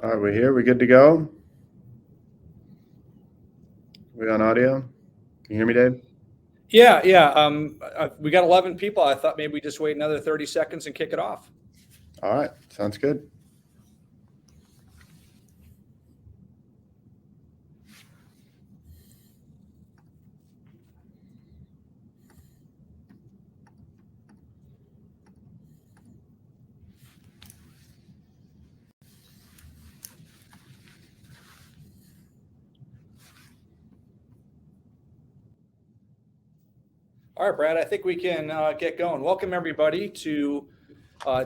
All right, we're here. We good to go? We on audio? Can you hear me, Dave? Yeah. We got 11 people. I thought maybe we just wait another 30 seconds and kick it off. All right, sounds good. All right, Brad, I think we can get going. Welcome, everybody, to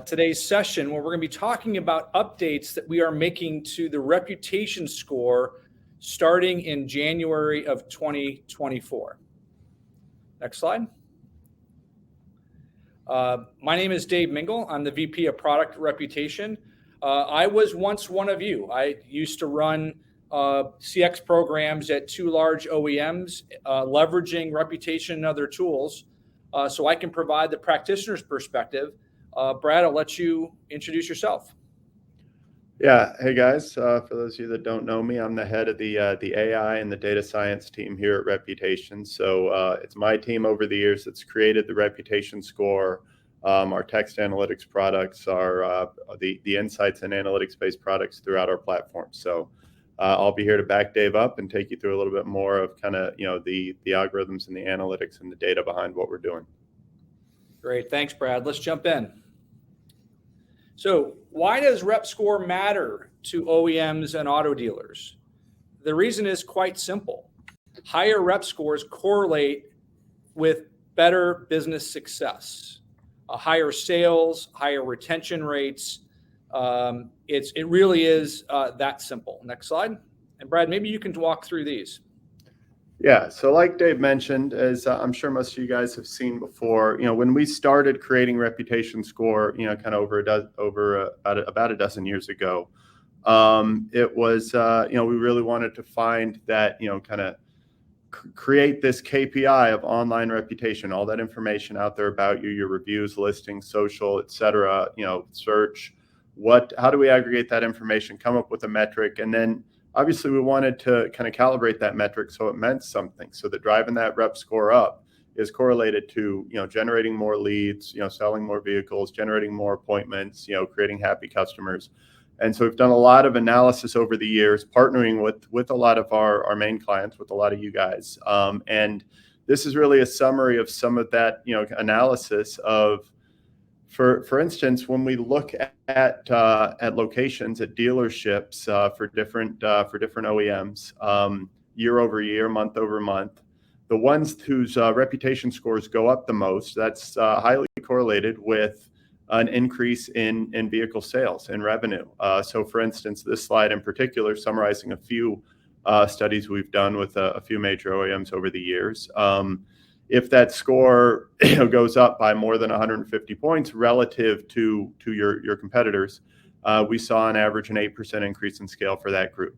today's session where we're going to be talking about updates that we are making to the reputation score starting in January of 2024. Next slide. My name is Dave Mingle. I'm the VP of Product Reputation. I was once one of you. I used to run CX programs at two large OEMs, leveraging reputation and other tools, so I can provide the practitioner's perspective. Brad, I'll let you introduce yourself. Yeah. Hey, guys. For those of you that don't know me, I'm the head of the AI and the data science team here at Reputation. So it's my team over the years that's created the Reputation Score, our text analytics products, our the insights and analytics-based products throughout our platform. So I'll be here to back Dave up and take you through a little bit more of kind of the algorithms and the analytics and the data behind what we're doing. Great. Thanks, Brad. Let's jump in. So why does rep score matter to OEMs and auto dealers? The reason is quite simple. Higher rep scores correlate with better business success, higher sales, higher retention rates. It really is that simple. Next slide. And Brad, maybe you can walk through these. Yeah, so like Dave mentioned, as I'm sure most of you guys have seen before, when we started creating Reputation Score, kind of about a dozen years ago, it was, we really wanted to find that, kind of create this KPI of online reputation, all that information out there about you, your reviews, listings, social, et cetera, search. How do we aggregate that information, come up with a metric, and then obviously we wanted to kind of calibrate that metric so it meant something, so that driving that rep score up is correlated to, generating more leads, selling more vehicles, generating more appointments, creating happy customers. And so we've done a lot of analysis over the years, partnering with a lot of our main clients, with a lot of you guys. And this is really a summary of some of that, analysis of, for instance, when we look at locations, at dealerships for different OEMs, year over year, month over month, the ones whose reputation scores go up the most, that's highly correlated with an increase in vehicle sales and revenue. So for instance, this slide in particular, summarizing a few studies we've done with a few major OEMs over the years. If that score goes up by more than 150 points relative to your competitors, we saw on average an 8% increase in scale for that group,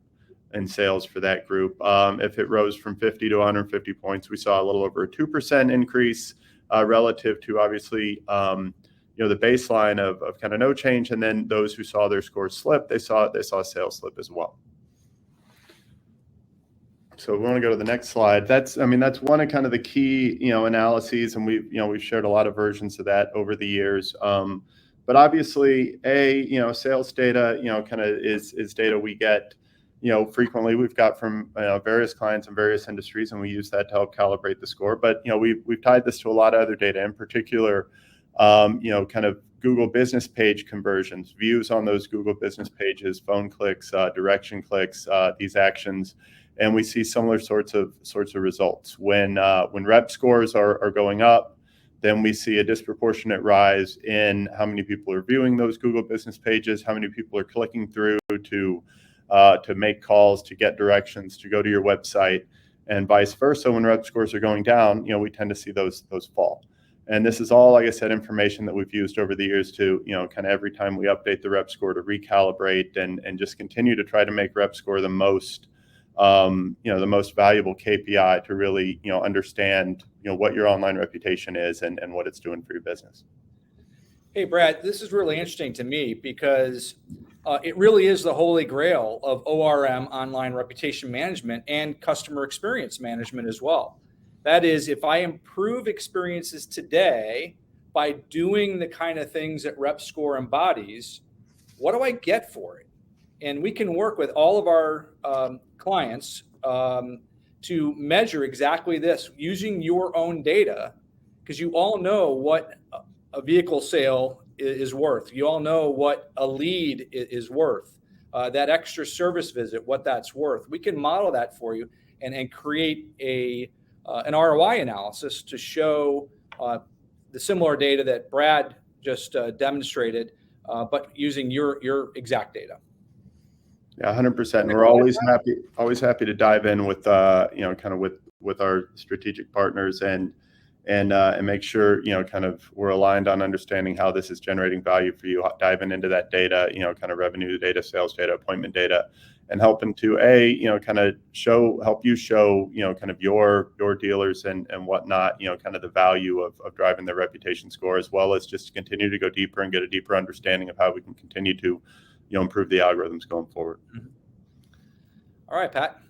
and sales for that group. If it rose from 50 to 150 points, we saw a little over a 2% increase relative to obviously the baseline of kind of no change. And then those who saw their scores slip, they saw sales slip as well. So we want to go to the next slide. That's one of kind of the key, analyses, and we've shared a lot of versions of that over the years. But obviously, sales data, kind of is data we get, frequently. We've got from various clients in various industries, and we use that to help calibrate the score. But we've tied this to a lot of other data, in particular, kind of Google business page conversions, views on those Google business pages, phone clicks, direction clicks, these actions. And we see similar sorts of results. When rep scores are going up, then we see a disproportionate rise in how many people are viewing those Google business pages, how many people are clicking through to make calls, to get directions, to go to your website, and vice versa. When rep scores are going down, we tend to see those fall. And this is all, like I said, information that we've used over the years to, kind of every time we update the rep score, to recalibrate and just continue to try to make rep score the most valuable KPI to really, understand, what your online reputation is and what it's doing for your business. Hey, Brad, this is really interesting to me because it really is the holy grail of ORM, online reputation management, and customer experience management as well. That is, if I improve experiences today by doing the kind of things that RepScore embodies, what do I get for it? And we can work with all of our clients to measure exactly this using your own data, because you all know what a vehicle sale is worth. You all know what a lead is worth, that extra service visit, what that's worth. We can model that for you and create an ROI analysis to show the similar data that Brad just demonstrated, but using your exact data. Yeah, 100%. And we're always happy to dive in with kind of with our strategic partners and make sure kind of we're aligned on understanding how this is generating value for you, diving into that data, kind of revenue data, sales data, appointment data, and helping to kind of help you show kind of your dealers and whatnot, kind of the value of driving their reputation score, as well as just continue to go deeper and get a deeper understanding of how we can continue to improve the algorithms going forward. All right, Pat.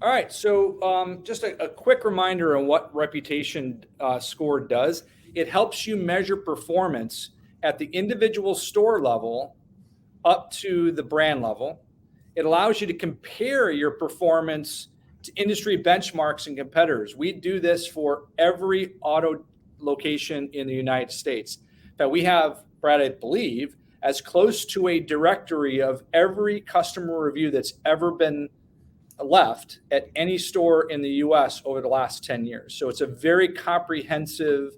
All right, so just a quick reminder on what reputation score does. It helps you measure performance at the individual store level up to the brand level. It allows you to compare your performance to industry benchmarks and competitors. We do this for every auto location in the United States. In fact, we have, Brad, I believe, as close to a directory of every customer review that's ever been left at any store in the US over the last 10 years. So it's a very comprehensive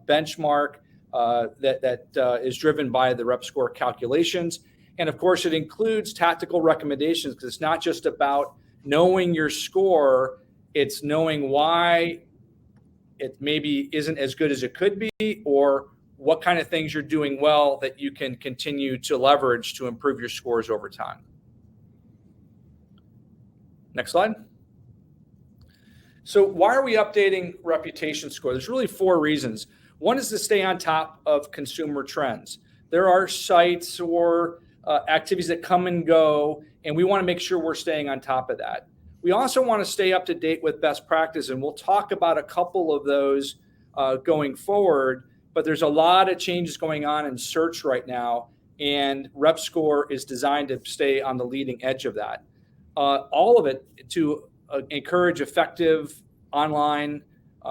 benchmark that is driven by the RepScore calculations. And of course, it includes tactical recommendations, because it's not just about knowing your score, it's knowing why it maybe isn't as good as it could be, or what kind of things you're doing well that you can continue to leverage to improve your scores over time. Next slide. So why are we updating reputation score? There's really 4 reasons. One is to stay on top of consumer trends. There are sites or activities that come and go, and we want to make sure we're staying on top of that. We also want to stay up to date with best practice, and we'll talk about a couple of those going forward. But there's a lot of changes going on in search right now, and RepScore is designed to stay on the leading edge of that. All of it to encourage effective online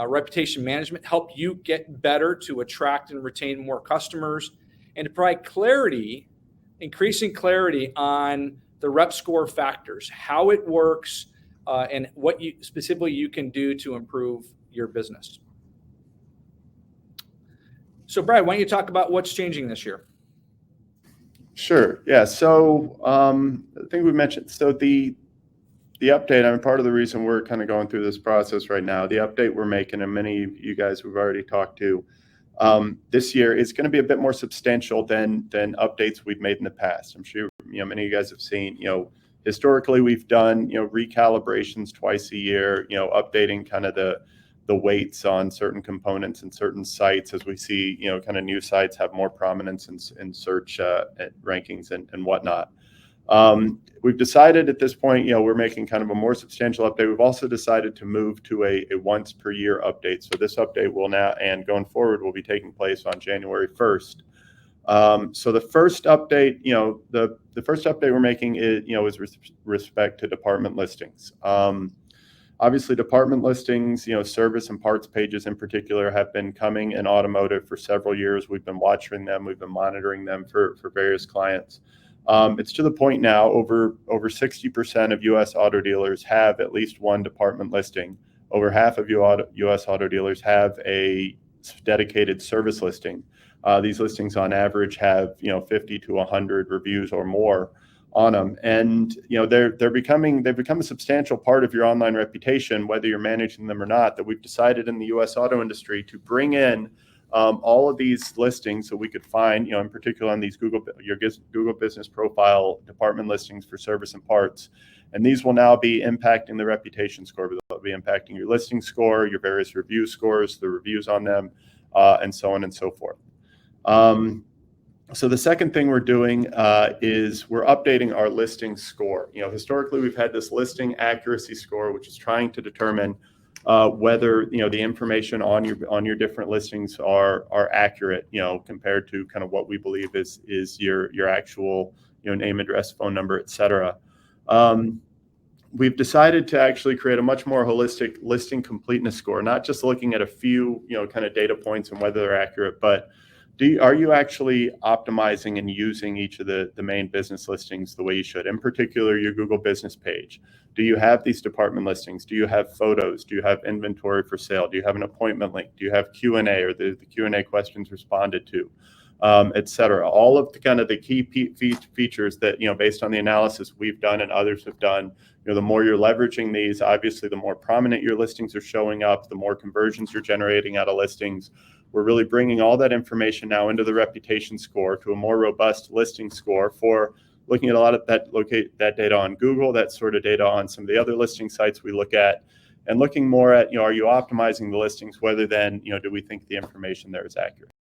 reputation management, help you get better to attract and retain more customers, and to provide clarity, increasing clarity on the RepScore factors, how it works, and what you specifically can do to improve your business. So, Brad, why don't you talk about what's changing this year? Sure. Yeah. So I think we mentioned, so the update, I mean, part of the reason we're kind of going through this process right now, the update we're making, and many of you guys we've already talked to this year, is going to be a bit more substantial than updates we've made in the past. I'm sure many of you guys have seen, historically we've done recalibrations twice a year, updating kind of the weights on certain components and certain sites as we see kind of new sites have more prominence in search rankings and whatnot. We've decided at this point, we're making kind of a more substantial update. We've also decided to move to a once per year update. So this update will now, and going forward, will be taking place on January 1st. So the first update, the first update we're making is with respect to department listings. Obviously, department listings, service and parts pages in particular, have been coming in automotive for several years. We've been watching them. We've been monitoring them for various clients. It's to the point now over 60% of U.S. auto dealers have at least one department listing. Over half of U.S. auto dealers have a dedicated service listing. These listings on average have 50 to 100 reviews or more on them, and they've become a substantial part of your online reputation, whether you're managing them or not. That we've decided in the U.S. auto industry to bring in all of these listings, so we could find, in particular on these Google Business Profile department listings for service and parts, and these will now be impacting the reputation score. They'll be impacting your listing score, your various review scores, the reviews on them, and so on and so forth. So the second thing we're doing is we're updating our listing score. Historically we've had this listing accuracy score, which is trying to determine whether the information on your different listings are accurate, compared to kind of what we believe is your actual name, address, phone number, etc. We've decided to actually create a much more holistic listing completeness score, not just looking at a few kind of data points and whether they're accurate, but are you actually optimizing and using each of the main business listings the way you should? In particular, your Google business page. Do you have these department listings? Do you have photos? Do you have inventory for sale? Do you have an appointment link? Do you have Q&A or the Q&A questions responded to, et cetera? All of the kind of the key features that, based on the analysis we've done and others have done, the more you're leveraging these, obviously, the more prominent your listings are showing up, the more conversions you're generating out of listings. We're really bringing all that information now into the reputation score to a more robust listing score for looking at a lot of that data on Google, that sort of data on some of the other listing sites we look at, and looking more at, are you optimizing the listings rather than, do we think the information there is accurate?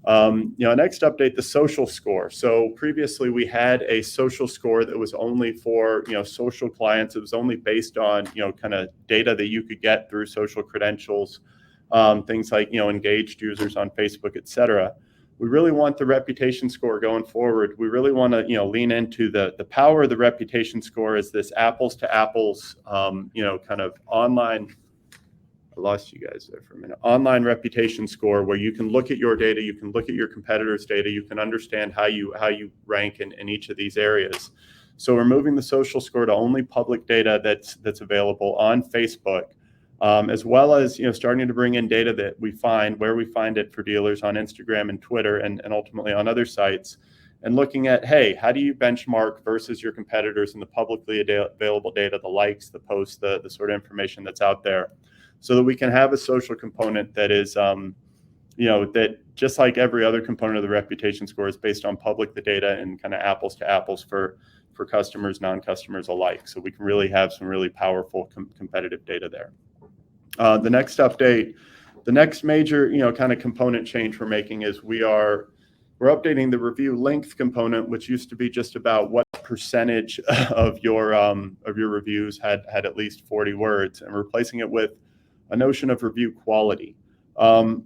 Next update, the social score. So previously we had a social score that was only for, social clients. It was only based on, kind of data that you could get through social credentials, things like, engaged users on Facebook, et cetera. We really want the reputation score going forward. We really want to, lean into the power of the reputation score as this apples to apples, kind of online. I lost you guys there for a minute. Online reputation score where you can look at your data, you can look at your competitors' data, you can understand how you rank in each of these areas. So we're moving the social score to only public data that's available on Facebook, as well as starting to bring in data that we find where we find it for dealers on Instagram and Twitter and ultimately on other sites, and looking at, hey, how do you benchmark versus your competitors in the publicly available data, the likes, the posts, the sort of information that's out there, so that we can have a social component that is, that just like every other component of the reputation score is based on public data and kind of apples to apples for customers, non-customers alike. So we can really have some really powerful competitive data there. The next update, the next major, kind of component change we're making is we're updating the review length component, which used to be just about what percentage of your reviews had at least 40 words, and replacing it with a notion of review quality.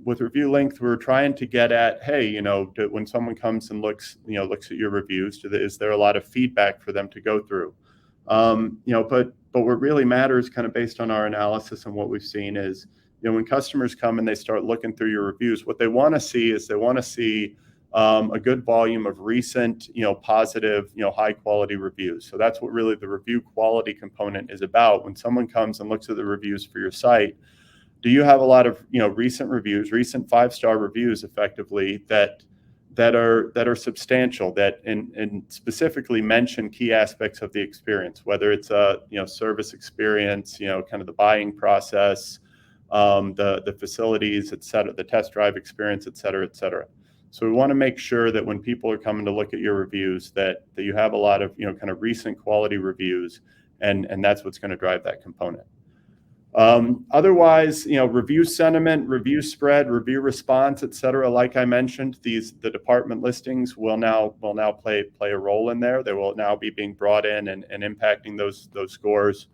With review length, we're trying to get at, hey, when someone comes and looks at your reviews, is there a lot of feedback for them to go through? But what really matters, kind of based on our analysis and what we've seen, is when customers come and they start looking through your reviews, what they want to see is a good volume of recent, positive, high quality reviews. So that's what really the review quality component is about. When someone comes and looks at the reviews for your site, do you have a lot of, recent reviews, recent 5-star reviews effectively that are substantial, that and specifically mention key aspects of the experience, whether it's a, service experience, kind of the buying process, the facilities, et cetera, the test drive experience, et cetera, et cetera. So we want to make sure that when people are coming to look at your reviews, that you have a lot of, kind of recent quality reviews, and that's what's going to drive that component. Otherwise, review sentiment, review spread, review response, et cetera. Like I mentioned, the department listings will now play a role in there. They will now be being brought in and impacting those scores.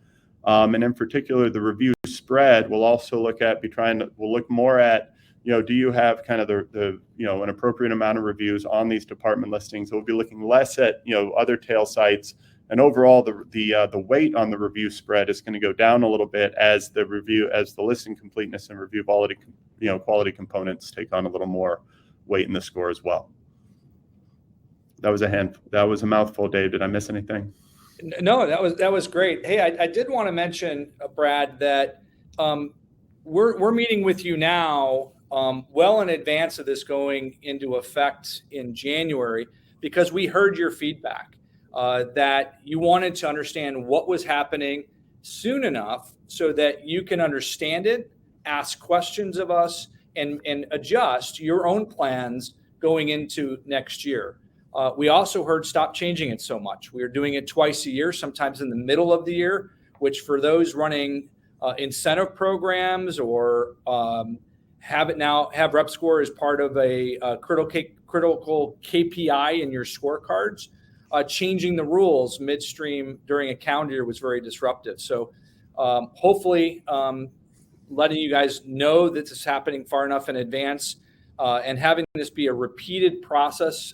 And in particular, the review spread will also we'll look more at, do you have kind of an appropriate amount of reviews on these department listings? We'll be looking less at, other tail sites. And overall, the weight on the review spread is going to go down a little bit as the listing completeness and review quality components take on a little more weight in the score as well. That was a mouthful, Dave. Did I miss anything? No, that was great. Hey, I did want to mention, Brad, that we're meeting with you now well in advance of this going into effect in January, because we heard your feedback. That you wanted to understand what was happening soon enough so that you can understand it, ask questions of us, and adjust your own plans going into next year. We also heard stop changing it so much. We are doing it twice a year, sometimes in the middle of the year, which for those running incentive programs or have rep score as part of a critical KPI in your scorecards. Changing the rules midstream during a calendar year was very disruptive. So hopefully letting you guys know that this is happening far enough in advance and having this be a repeated process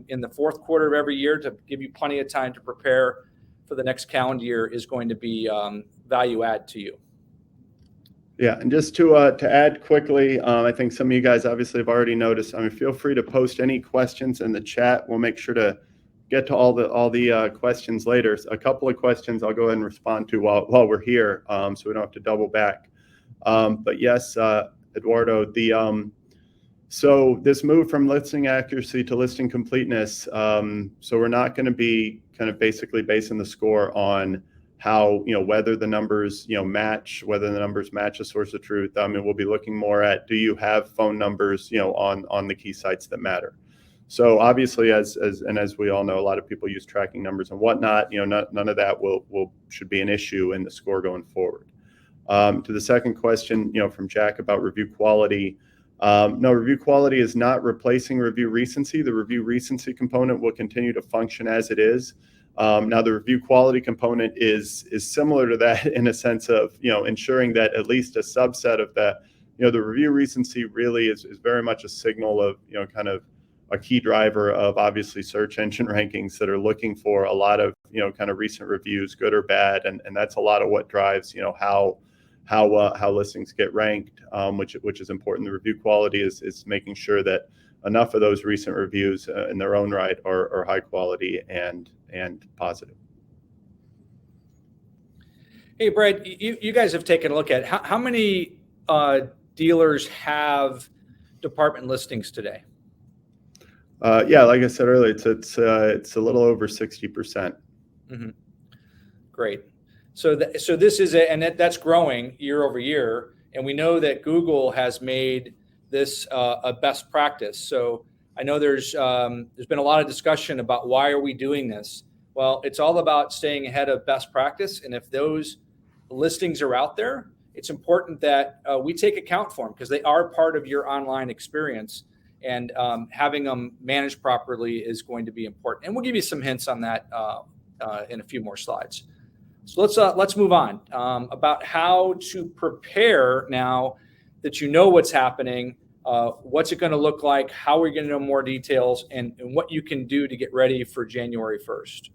in the fourth quarter of every year to give you plenty of time to prepare for the next calendar year is going to be value add to you. Yeah, and just to add quickly, I think some of you guys obviously have already noticed. I mean, feel free to post any questions in the chat. We'll make sure to get to all the questions later. A couple of questions I'll go ahead and respond to while we're here, so we don't have to double back. But yes, Eduardo, so this move from listing accuracy to listing completeness. So we're not going to be kind of basically basing the score on how, whether the numbers, match, whether the numbers match a source of truth. I mean, we'll be looking more at, do you have phone numbers, on the key sites that matter? So obviously, as we all know, a lot of people use tracking numbers and whatnot. None of that should be an issue in the score going forward. To the second question, from Jack about review quality. No, review quality is not replacing review recency. The review recency component will continue to function as it is. Now, the review quality component is similar to that in a sense of, ensuring that at least a subset of that, the review recency really is very much a signal of, kind of a key driver of obviously search engine rankings that are looking for a lot of, kind of recent reviews, good or bad. And that's a lot of what drives, how listings get ranked, which is important. The review quality is making sure that enough of those recent reviews in their own right are high quality and positive. Hey, Brad, you guys have taken a look at how many dealers have department listings today? Yeah, like I said earlier, it's a little over 60%. Mm-hmm. Great. So this is that's growing year over year, and we know that Google has made this a best practice. So I know there's been a lot of discussion about why are we doing this. Well, it's all about staying ahead of best practice, and if those listings are out there, it's important that we take account for them because they are part of your online experience, and having them managed properly is going to be important. And we'll give you some hints on that in a few more slides. So let's move on about how to prepare now that you know what's happening. What's it going to look like? How are we going to know more details, and what you can do to get ready for January 1st?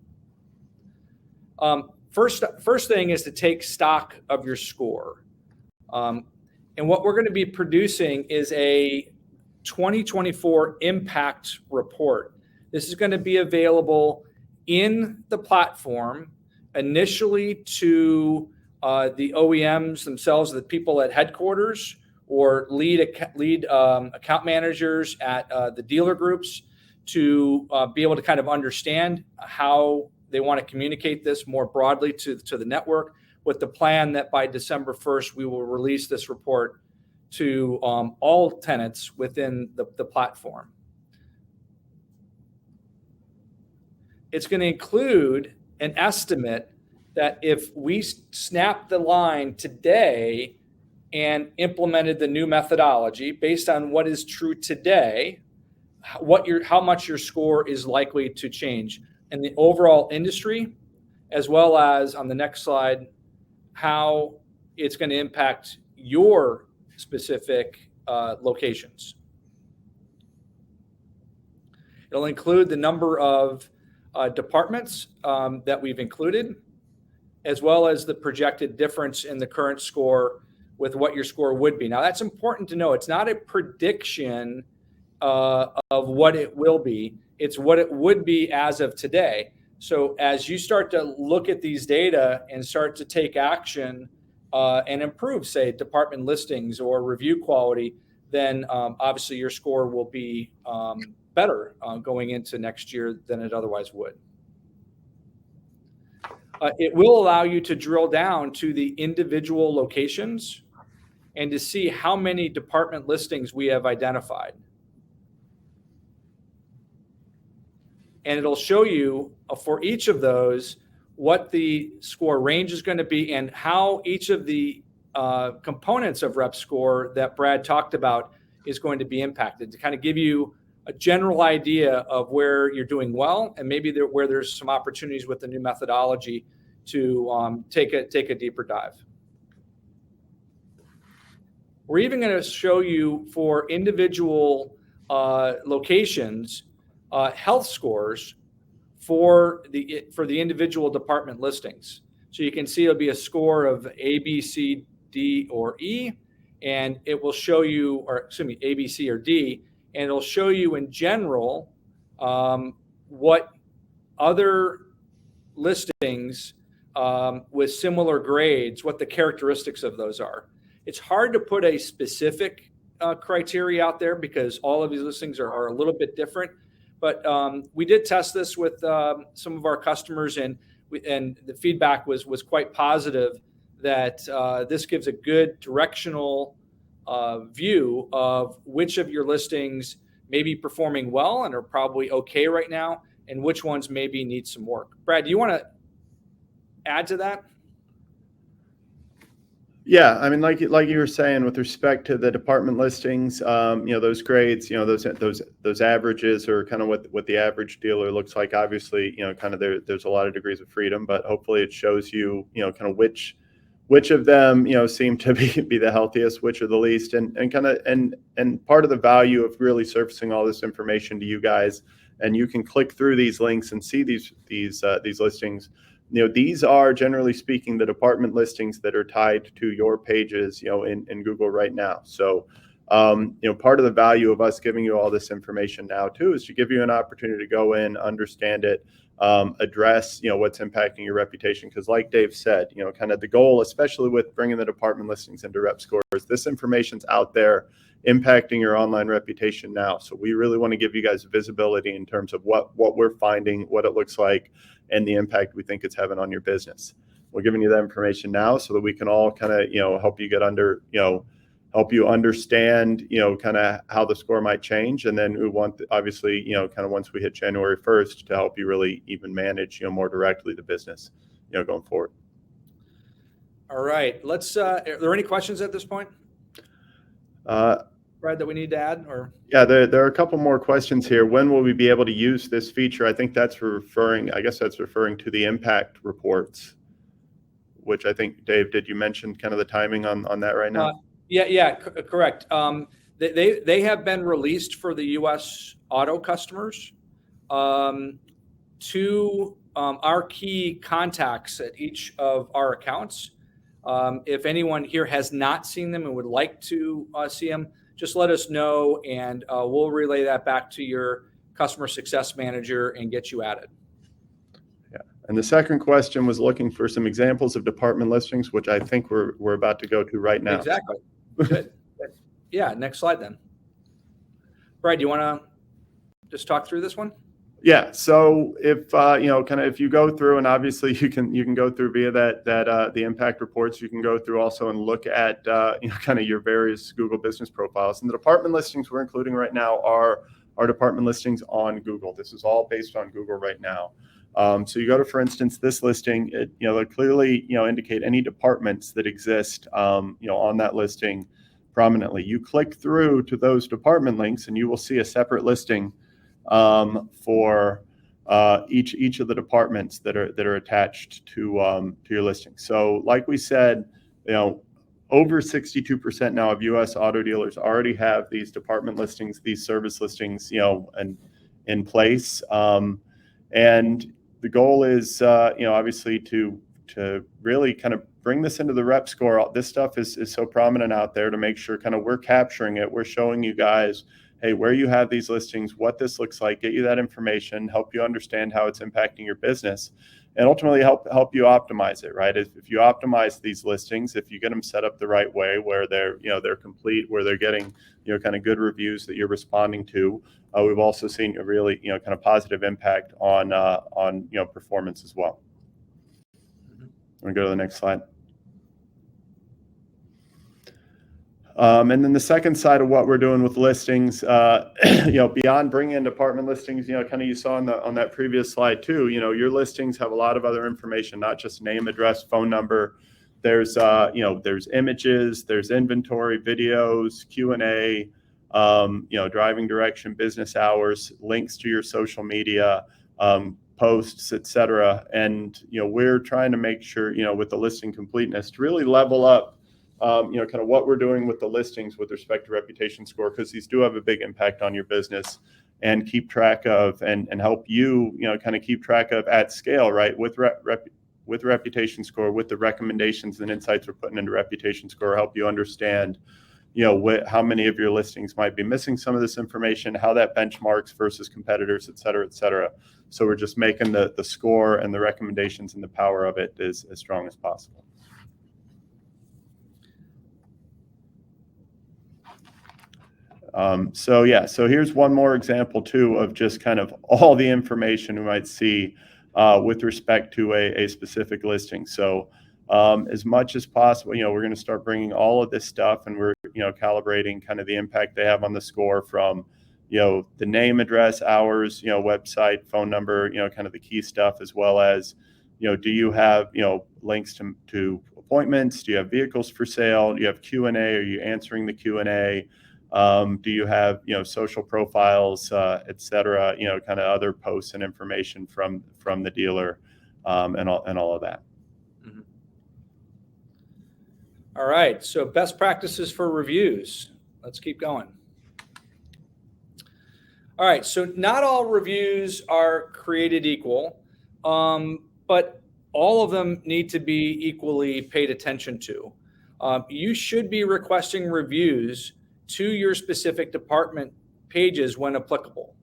First thing is to take stock of your score. And what we're going to be producing is a 2024 impact report. This is going to be available in the platform initially to the OEMs themselves, the people at headquarters, or lead account managers at the dealer groups to be able to kind of understand how they want to communicate this more broadly to the network, with the plan that by December 1st, we will release this report to all tenants within the platform. It's going to include an estimate that if we snap the line today and implemented the new methodology based on what is true today, how much your score is likely to change in the overall industry, as well as on the next slide, how it's going to impact your specific locations. It'll include the number of departments that we've included, as well as the projected difference in the current score with what your score would be. Now, that's important to know. It's not a prediction of what it will be. It's what it would be as of today. So as you start to look at these data and start to take action and improve, say, department listings or review quality, then obviously your score will be better going into next year than it otherwise would. It will allow you to drill down to the individual locations and to see how many department listings we have identified. And it'll show you for each of those what the score range is going to be and how each of the components of rep score that Brad talked about is going to be impacted, to kind of give you a general idea of where you're doing well and maybe where there's some opportunities with the new methodology to take a deeper dive. We're even going to show you for individual locations health scores for the individual department listings. So you can see it'll be a score of A, B, C, D, or E, and it will show you, or excuse me, A, B, C, or D, and it'll show you in general what other listings with similar grades, what the characteristics of those are. It's hard to put a specific criteria out there because all of these listings are a little bit different. But we did test this with some of our customers, and the feedback was quite positive that this gives a good directional view of which of your listings may be performing well and are probably okay right now, and which ones maybe need some work. Brad, do you want to add to that? Yeah, I mean, like you were saying, with respect to the department listings, those grades, those averages are kind of what the average dealer looks like. Obviously, kind of there's a lot of degrees of freedom, but hopefully it shows you, kind of which of them, seem to be the healthiest, which are the least, and part of the value of really surfacing all this information to you guys, and you can click through these links and see these listings. These are, generally speaking, the department listings that are tied to your pages, in Google right now. So, part of the value of us giving you all this information now too is to give you an opportunity to go in, understand it, address, what's impacting your reputation. Because like Dave said, kind of the goal, especially with bringing the department listings into rep scores, this information's out there impacting your online reputation now. So we really want to give you guys visibility in terms of what we're finding, what it looks like, and the impact we think it's having on your business. We're giving you that information now so that we can all kind of, help you get under, help you understand, kind of how the score might change. And then we want, obviously, kind of once we hit January 1st to help you really even manage, more directly the business, going forward. All right. Let's, are there any questions at this point? Brad, that we need to add, or? Yeah, there are a couple more questions here. When will we be able to use this feature? I think that's referring to the impact reports, which I think, Dave, did you mention kind of the timing on that right now? Yeah, correct. They have been released for the U.S. auto customers to our key contacts at each of our accounts. If anyone here has not seen them and would like to see them, just let us know, and we'll relay that back to your customer success manager and get you added. Yeah. And the second question was looking for some examples of department listings, which I think we're about to go to right now. Exactly. Good. Yeah. Next slide then. Brad, do you want to just talk through this one? Yeah. So if if you go through, and obviously you can go through via that the impact reports, you can go through also and look at kind of your various Google business profiles. And the department listings we're including right now are our department listings on Google. This is all based on Google right now. So you go to, for instance, this listing, they clearly indicate any departments that exist on that listing prominently. You click through to those department links, and you will see a separate listing for each of the departments that are attached to your listing. So like we said, over 62% now of U.S. auto dealers already have these department listings, these service listings, and in place. And the goal is, obviously to really kind of bring this into the rep score. This stuff is so prominent out there, to make sure kind of we're capturing it. We're showing you guys, hey, where you have these listings, what this looks like, get you that information, help you understand how it's impacting your business, and ultimately help you optimize it, right? If you optimize these listings, if you get them set up the right way, where they're complete, where they're getting, kind of good reviews that you're responding to, we've also seen a really, kind of positive impact on performance as well. I'm gonna go to the next slide. And then the second side of what we're doing with listings, beyond bringing in department listings, kind of you saw on that previous slide too, your listings have a lot of other information, not just name, address, phone number, there's there's images, there's inventory, videos, Q&A, driving direction, business hours, links to your social media, posts, etc. And we're trying to make sure with the listing completeness to really level up kind of what we're doing with the listings with respect to reputation score, because these do have a big impact on your business, and keep track of and help you kind of keep track of at scale, right, with reputation score, with the recommendations and insights we're putting into reputation score, help you understand how many of your listings might be missing some of this information, how that benchmarks versus competitors, et cetera, et cetera. So we're just making the score and the recommendations and the power of it as strong as possible. So here's one more example too of just kind of all the information we might see with respect to a specific listing. So as much as possible, we're going to start bringing all of this stuff, and we're calibrating kind of the impact they have on the score from the name, address, hours, website, phone number, kind of the key stuff, as well as do you have links to appointments, do you have vehicles for sale, do you have Q&A, are you answering the Q&A, do you have social profiles, et cetera, kind of other posts and information from the dealer, and all of that. Mm-hmm. All right, so best practices for reviews. Let's keep going. All right, so not all reviews are created equal, but all of them need to be equally paid attention to. You should be requesting reviews to your specific department pages when applicable.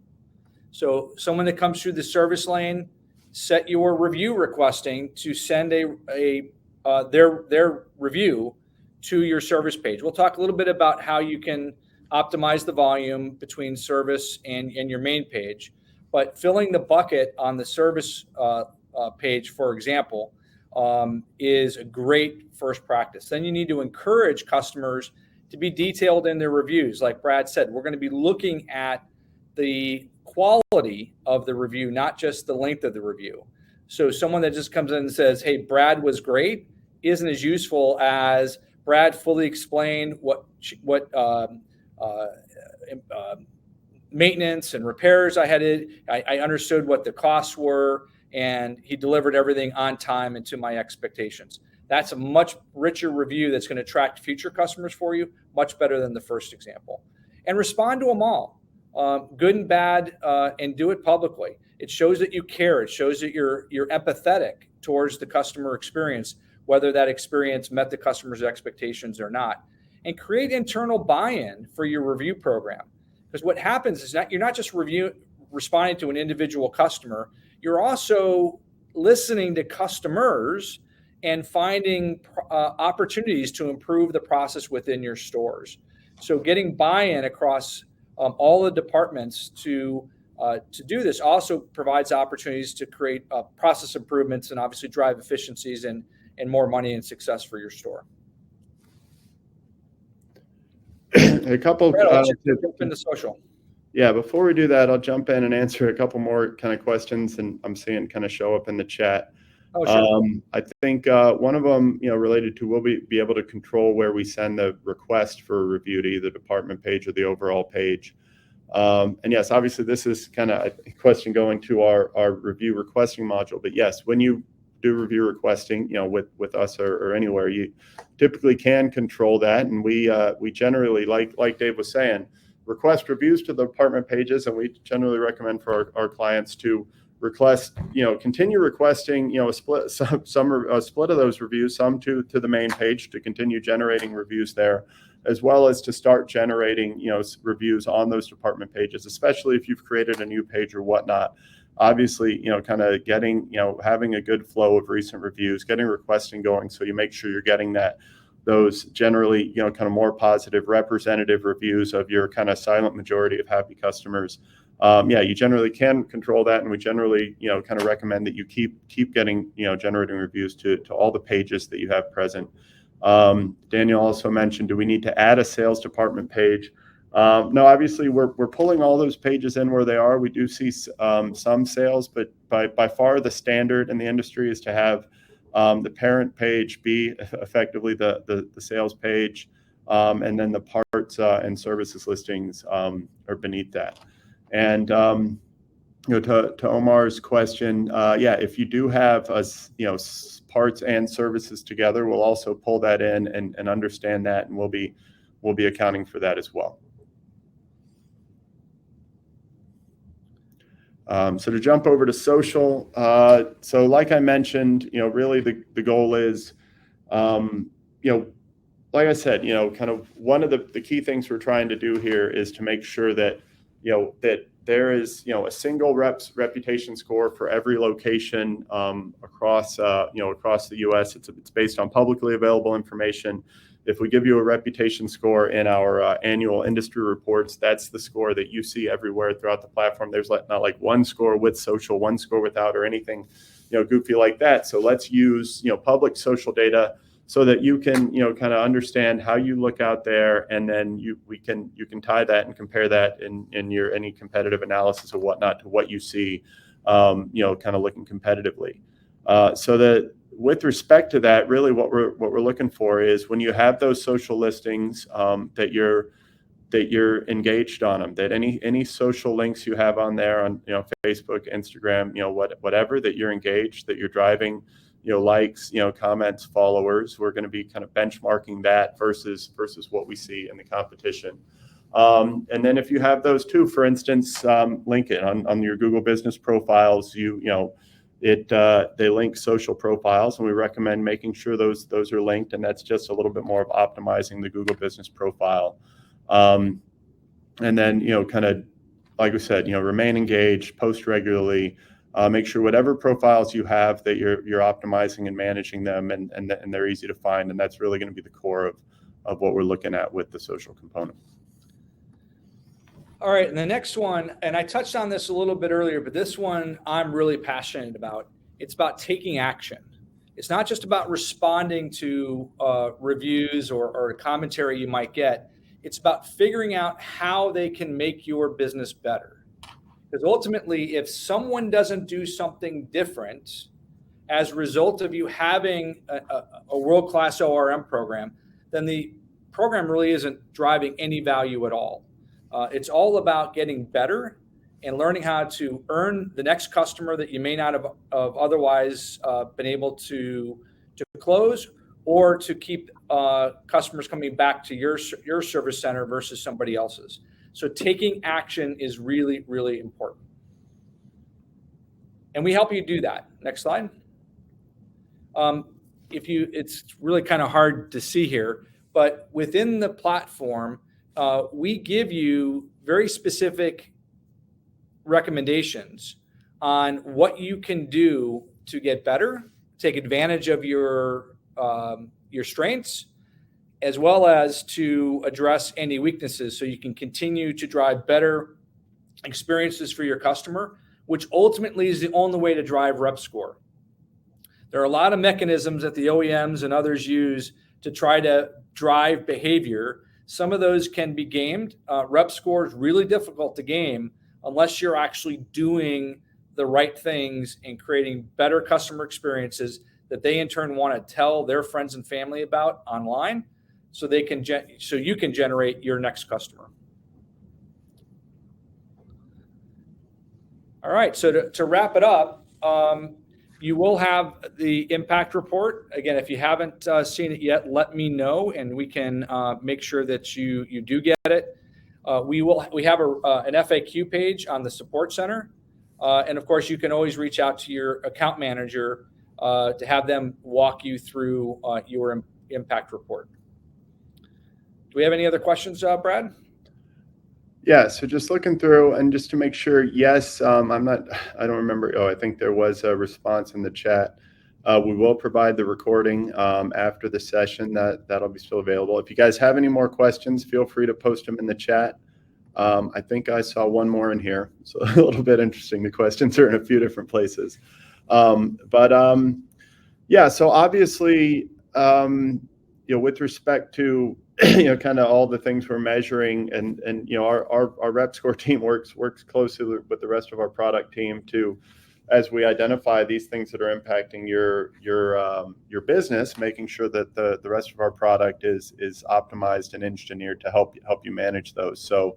So someone that comes through the service lane, set your review requesting to send their review to your service page. We'll talk a little bit about how you can optimize the volume between service and your main page, but filling the bucket on the service page, for example, is a great first practice. Then you need to encourage customers to be detailed in their reviews. Like Brad said, we're going to be looking at the quality of the review, not just the length of the review. So someone that just comes in and says, hey, Brad was great, isn't as useful as Brad fully explained what maintenance and repairs I had. I understood what the costs were, and he delivered everything on time and to my expectations. That's a much richer review that's going to attract future customers for you, much better than the first example. And respond to them all, good and bad, and do it publicly. It shows that you care. It shows that you're empathetic towards the customer experience, whether that experience met the customer's expectations or not. And create internal buy-in for your review program. Because what happens is you're not just responding to an individual customer, you're also listening to customers and finding opportunities to improve the process within your stores. So getting buy-in across all the departments to do this also provides opportunities to create process improvements and obviously drive efficiencies and more money and success for your store. A couple jump into social. Yeah, before we do that, I'll jump in and answer a couple more kind of questions, and I'm seeing kind of show up in the chat. Oh, sure. I think one of them, related to will we be able to control where we send the request for a review to either department page or the overall page. And yes, obviously this is kind of a question going to our review requesting module. But yes, when you do review requesting, with us or anywhere, you typically can control that. And we generally, like Dave was saying, request reviews to the department pages, and we generally recommend for our clients to request, continue requesting, a split of those reviews, some to the main page to continue generating reviews there, as well as to start generating, reviews on those department pages, especially if you've created a new page or whatnot. Obviously, kind of getting, having a good flow of recent reviews, getting requesting going, so you make sure you're getting those generally, kind of more positive representative reviews of your kind of silent majority of happy customers. You generally can control that, and we generally, kind of recommend that you keep getting, generating reviews to all the pages that you have present. Daniel also mentioned, do we need to add a sales department page? No, obviously we're pulling all those pages in where they are. We do see some sales, but by far the standard in the industry is to have the parent page be effectively the sales page, and then the parts and services listings are beneath that. And to Omar's question, if you do have parts and services together, we'll also pull that in and understand that, and we'll be accounting for that as well. So to jump over to social, so like I mentioned, really the goal is, like I said, kind of one of the key things we're trying to do here is to make sure that, that there is, a single reputation score for every location across the U.S. It's based on publicly available information. If we give you a reputation score in our annual industry reports, that's the score that you see everywhere throughout the platform. There's not like one score with social, one score without, or anything, goofy like that. So let's use, public social data so that you can, kind of understand how you look out there, and then you can tie that and compare that in your any competitive analysis or whatnot to what you see, kind of looking competitively. So that with respect to that, really what we're looking for is when you have those social listings, that you're engaged on them, that any social links you have on there on Facebook, Instagram, whatever, that you're engaged, that you're driving likes, comments, followers. We're going to be kind of benchmarking that versus what we see in the competition. And then if you have those two, for instance, link it on your Google business profiles, they link social profiles, and we recommend making sure those are linked, and that's just a little bit more of optimizing the Google business profile. And then, kind of, like we said, remain engaged, post regularly, make sure whatever profiles you have that you're optimizing and managing them, and they're easy to find. And that's really going to be the core of what we're looking at with the social component. All right, and the next one, and I touched on this a little bit earlier, but this one I'm really passionate about. It's about taking action. It's not just about responding to reviews or commentary you might get. It's about figuring out how they can make your business better. Because ultimately, if someone doesn't do something different as a result of you having a world-class ORM program, then the program really isn't driving any value at all. It's all about getting better and learning how to earn the next customer that you may not have otherwise been able to close, or to keep customers coming back to your service center versus somebody else's. So taking action is really, really important. And we help you do that. Next slide. It's really kind of hard to see here, but within the platform, we give you very specific recommendations on what you can do to get better, take advantage of your strengths, as well as to address any weaknesses, so you can continue to drive better experiences for your customer, which ultimately is the only way to drive rep score. There are a lot of mechanisms that the OEMs and others use to try to drive behavior. Some of those can be gamed. Rep score is really difficult to game unless you're actually doing the right things and creating better customer experiences that they in turn want to tell their friends and family about online, so you can generate your next customer. All right, so to wrap it up, you will have the impact report. Again, if you haven't seen it yet, let me know, and we can make sure that you do get it. We have an FAQ page on the support center, and of course, you can always reach out to your account manager to have them walk you through your impact report. Do we have any other questions, Brad? Yeah, so just looking through and just to make sure, yes, I don't remember. Oh, I think there was a response in the chat. We will provide the recording after the session. That'll be still available. If you guys have any more questions, feel free to post them in the chat. I think I saw one more in here. So a little bit interesting. The questions are in a few different places. Yeah, so obviously, with respect to kind of all the things we're measuring, and our rep score team works closely with the rest of our product team to as we identify these things that are impacting your business, making sure that the rest of our product is optimized and engineered to help you manage those. So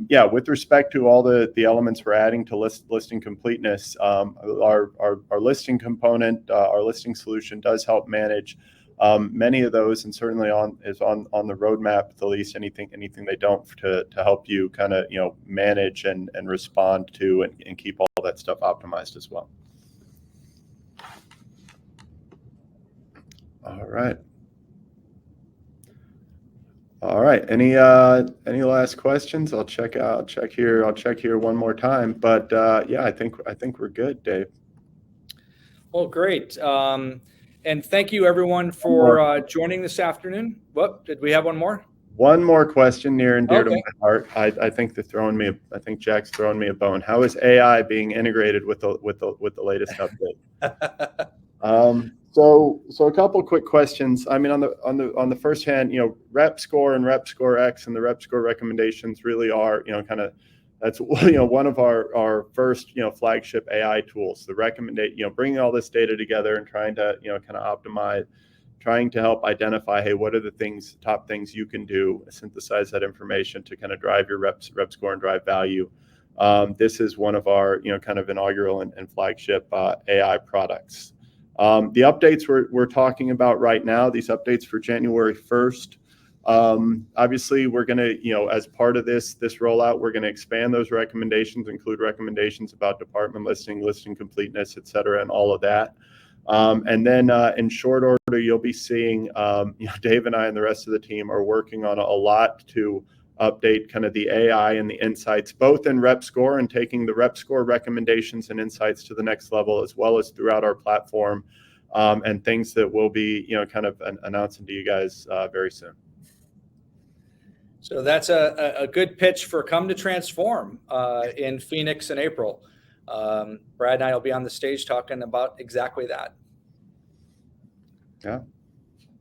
yeah, with respect to all the elements we're adding to listing completeness, our listing component, our listing solution does help manage many of those, and certainly on the roadmap, at least anything they don't, to help you kind of manage and respond to and keep all that stuff optimized as well. All right. All right. Any last questions? I'll check here one more time. But yeah, I think we're good, Dave. Well, great. And thank you everyone for joining this afternoon. What, did we have one more? One more question near and dear to Okay. my heart. I think Jack's throwing me a bone. How is AI being integrated with the latest update? So a couple quick questions. I mean, on the first hand, Rep Score and Rep Score X and the Rep Score recommendations really are, kind of, that's one of our first flagship AI tools. The bringing all this data together and trying to kind of optimize, trying to help identify, hey, what are the top things you can do, synthesize that information to kind of drive your rep score and drive value. This is one of our kind of inaugural and flagship AI products. The updates we're talking about right now, these updates for January 1st, obviously we're going to, as part of this rollout, we're going to expand those recommendations, include recommendations about department listing completeness, et cetera, and all of that. And then in short order, you'll be seeing, Dave and I and the rest of the team are working on a lot to update kind of the AI and the insights, both in Rep Score and taking the Rep Score recommendations and insights to the next level, as well as throughout our platform, and things that we'll be, kind of announcing to you guys very soon. So that's a good pitch for Come to Transform in Phoenix in April. Brad and I will be on the stage talking about exactly that. Yeah.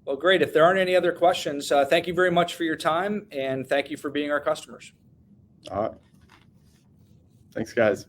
Well, great. If there aren't any other questions, thank you very much for your time, and thank you for being our customers. All right. Thanks, guys.